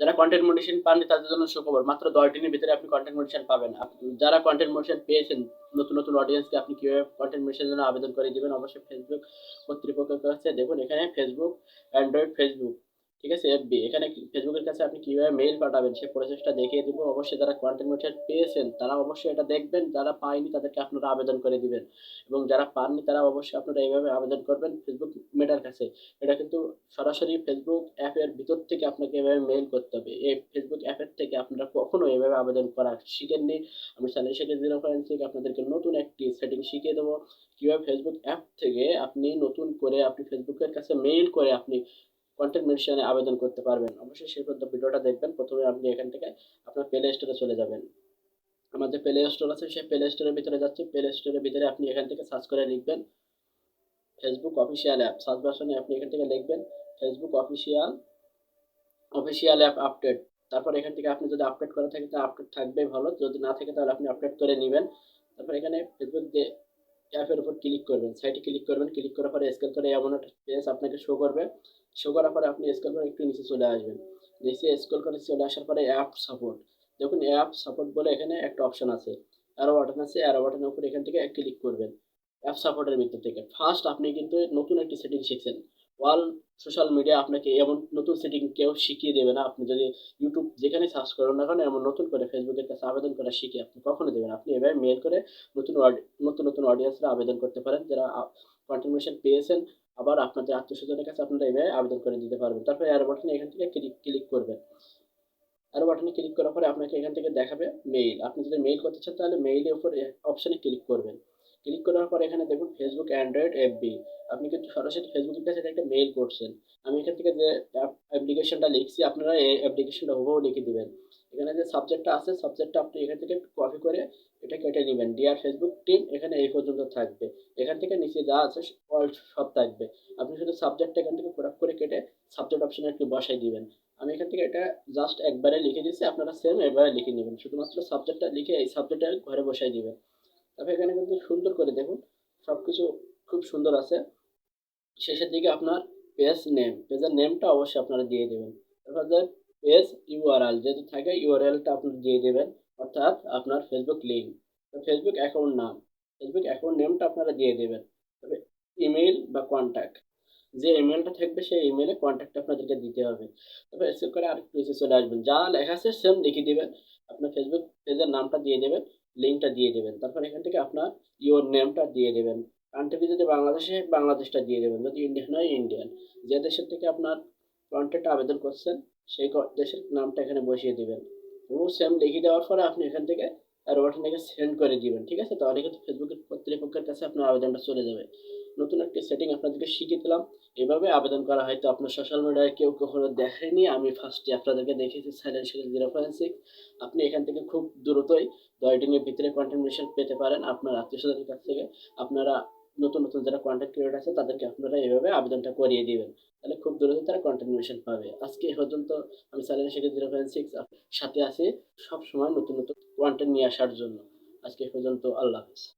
যারা content motivation পাননি তাদের জন্য সুখবর, মাত্র 10 দিনের ভিতরে আপনি কন্টেন্ট মোটিভেশন পাবেন। যারা কন্টেন্ট মোটিভেশন পেয়েছেন, নতুন নতুন অডিয়েন্সকে আপনি কিভাবে কন্টেন্ট মোটিভেশনের জন্য আবেদন করে দিবেন, অবশ্যই ফেসবুক কর্তৃপক্ষের কাছে দেখুন, এখানে ফেসবুক, অ্যান্ড্রয়েড ফেসবুক, ঠিক আছে, এফবি, এখানে ফেসবুকের কাছে আপনি কিভাবে মেইল পাঠাবেন সেই প্রসেসটা দেখিয়ে দিব। অবশ্যই যারা কন্টেন্ট মোটিভেশন পেয়েছেন তারা অবশ্যই এটা দেখবেন, যারা পায়নি তাদেরকে আপনারা আবেদন করে দিবেন, এবং যারা পাননি তারা অবশ্যই আপনারা এইভাবে আবেদন করবেন ফেসবুক মেটার কাছে। এটা কিন্তু সরাসরি ফেসবুক অ্যাপের ভিতর থেকে আপনাকে এভাবে মেইল করতে হবে। এই ফেসবুক অ্যাপের থেকে আপনারা কখনো এভাবে আবেদন করা শিখেননি। আমি স্যালারি শেখে 0.6 আপনাদেরকে নতুন একটি সেটিং শিখিয়ে দেবো, কিভাবে ফেসবুক অ্যাপ থেকে আপনি নতুন করে আপনি ফেসবুকের কাছে মেইল করে আপনি কন্টেন্ট মেনশনে আবেদন করতে পারবেন। অবশ্যই সেই পর্যন্ত ভিডিওটা দেখবেন। প্রথমে আপনি এখান থেকে আপনার প্লে স্টোরে চলে যাবেন। আমাদের প্লে স্টোর আছে, সেই প্লে স্টোরের ভিতরে যাচ্ছি। প্লে স্টোরের ভিতরে আপনি এখান থেকে সার্চ করে লিখবেন ফেসবুক অফিসিয়াল অ্যাপ। সার্চ বাটনে আপনি এখান থেকে লিখবেন Facebook official official app update. তারপর এখান থেকে আপনি যদি আপডেট করা থাকে তাহলে আপডেট থাকবে ভালো, যদি না থাকে তাহলে আপনি আপডেট করে নেবেন। তারপর এখানে ফেসবুক যে অ্যাপের উপর ক্লিক করবেন, সাইটে ক্লিক করবেন, ক্লিক করার পরে স্ক্রল করে এমন একটা পেজ আপনাকে শো করবে। শো করার পরে আপনি স্ক্রল করে একটু নিচে চলে আসবেন। নিচে স্ক্রল করে চলে আসার পরে অ্যাপ সাপোর্ট, দেখুন অ্যাপ সাপোর্ট বলে এখানে একটা অপশন আছে, অ্যারো বাটন আছে, অ্যারো বাটনের উপর এখান থেকে ক্লিক করবেন। অ্যাপ সাপোর্টের ভিতর থেকে ফার্স্ট আপনি কিন্তু নতুন একটি সেটিং শিখছেন। অল সোশ্যাল মিডিয়া আপনাকে এমন নতুন সেটিং কেউ শিখিয়ে দেবে না। আপনি যদি ইউটিউব যেখানে সার্চ করুন না কেন, এমন নতুন করে ফেসবুকের কাছে আবেদন করা শিখে আপনি কখনো দেবেন। আপনি এভাবে মেল করে নতুন নতুন নতুন অডিয়েন্সরা আবেদন করতে পারেন, যারা কন্টিনিউশন পেয়েছেন। আবার আপনাদের আত্মীয় স্বজনের কাছে আপনারা এভাবে আবেদন করে দিতে পারবেন। তারপরে অ্যারো বাটনে এখান থেকে ক্লিক করবেন। অ্যারো বাটনে ক্লিক করার পরে আপনাকে এখান থেকে দেখাবে মেইল। আপনি যদি মেইল করতে চান তাহলে মেইলের উপর অপশনে ক্লিক করবেন। ক্লিক করার পরে এখানে দেখুন ফেসবুক অ্যান্ড্রয়েড এফবি, আপনি কিন্তু সরাসরি ফেসবুকের কাছে একটা মেইল করছেন। আমি এখান থেকে যে অ্যাপ্লিকেশনটা লিখছি আপনারা এই অ্যাপ্লিকেশনটা হুবহু লিখে দিবেন। এখানে যে সাবজেক্টটা আছে সাবজেক্টটা আপনি এখান থেকে কপি করে এটা কেটে নেবেন, ডিয়ার ফেসবুক টিম, এখানে এই পর্যন্ত থাকবে। এখান থেকে নিচে যা আছে অল সব থাকবে। আপনি শুধু সাবজেক্টটা এখান থেকে প্রোডাক্ট করে কেটে সাবজেক্ট অপশনে একটু বসাই দিবেন। আমি এখান থেকে এটা জাস্ট একবারে লিখে দিচ্ছি, আপনারা সেম এবারে লিখে নেবেন, শুধুমাত্র সাবজেক্টটা লিখে এই সাবজেক্টটা ঘরে বসাই দিবেন। তারপর এখানে কিন্তু সুন্দর করে দেখুন সবকিছু খুব সুন্দর আছে। শেষের দিকে আপনার পেজ নেম, পেজের নেমটা অবশ্যই আপনারা দিয়ে দেবেন। তারপর যে পেজ ইউআরএল যেহেতু থাকে ইউআরএলটা আপনি দিয়ে দেবেন, অর্থাৎ আপনার ফেসবুক লিঙ্ক, ফেসবুক অ্যাকাউন্ট নাম, ফেসবুক অ্যাকাউন্ট নেমটা আপনারা দিয়ে দেবেন। তবে ইমেইল বা কন্ট্যাক্ট, যে ইমেলটা থাকবে সেই ইমেলে কন্ট্যাক্ট আপনাদেরকে দিতে হবে। তবে সেভ করে আরেকটু নিচে চলে আসবেন, যা লেখা আছে সেম লিখে দিবেন। আপনার ফেসবুক পেজের নামটা দিয়ে দেবেন, লিঙ্কটা দিয়ে দেবেন। তারপর এখান থেকে আপনার ইওর নেমটা দিয়ে দেবেন। কান্ট্রি যদি বাংলাদেশে বাংলাদেশটা দিয়ে দেবেন, যদি ইন্ডিয়ান হয় ইন্ডিয়ান। যে দেশের থেকে আপনার কন্ট্যাক্ট আবেদন করছেন সেই দেশের নামটা এখানে বসিয়ে দিবেন। ও সেম লিখে দেওয়ার পরে আপনি এখান থেকে অ্যারো বাটন থেকে সেন্ড করে দিবেন, ঠিক আছে? তাহলে কিন্তু ফেসবুকের কর্তৃপক্ষের কাছে আপনার আবেদনটা চলে যাবে। নতুন একটি সেটিং আপনাদেরকে শিখিয়ে দিলাম, এভাবে আবেদন করা হয়তো আপনার সোশ্যাল মিডিয়ায় কেউ কখনো দেখেনি, আমি ফার্স্টে আপনাদেরকে দেখিয়েছি সাইলেন্ট শিখে 0.6। আপনি এখান থেকে খুব দ্রুতই 10 দিনের ভিতরে কন্টেন্ট পেতে পারেন আপনার আত্মীয় স্বজনের কাছ থেকে। আপনারা নতুন নতুন যারা কন্টেন্ট ক্রিয়েটর আছে তাদেরকে আপনারা এভাবে আবেদনটা করিয়ে দিবেন, তাহলে খুব দ্রুত তারা কন্টেন্ট পাবে। আজকে এ পর্যন্ত। আমি সাইলেন্ট শিখে 0.6 সাথে আছি সব সময় নতুন নতুন কন্টেন্ট নিয়ে আসার জন্য। আজকে এ পর্যন্ত, আল্লাহ হাফেজ।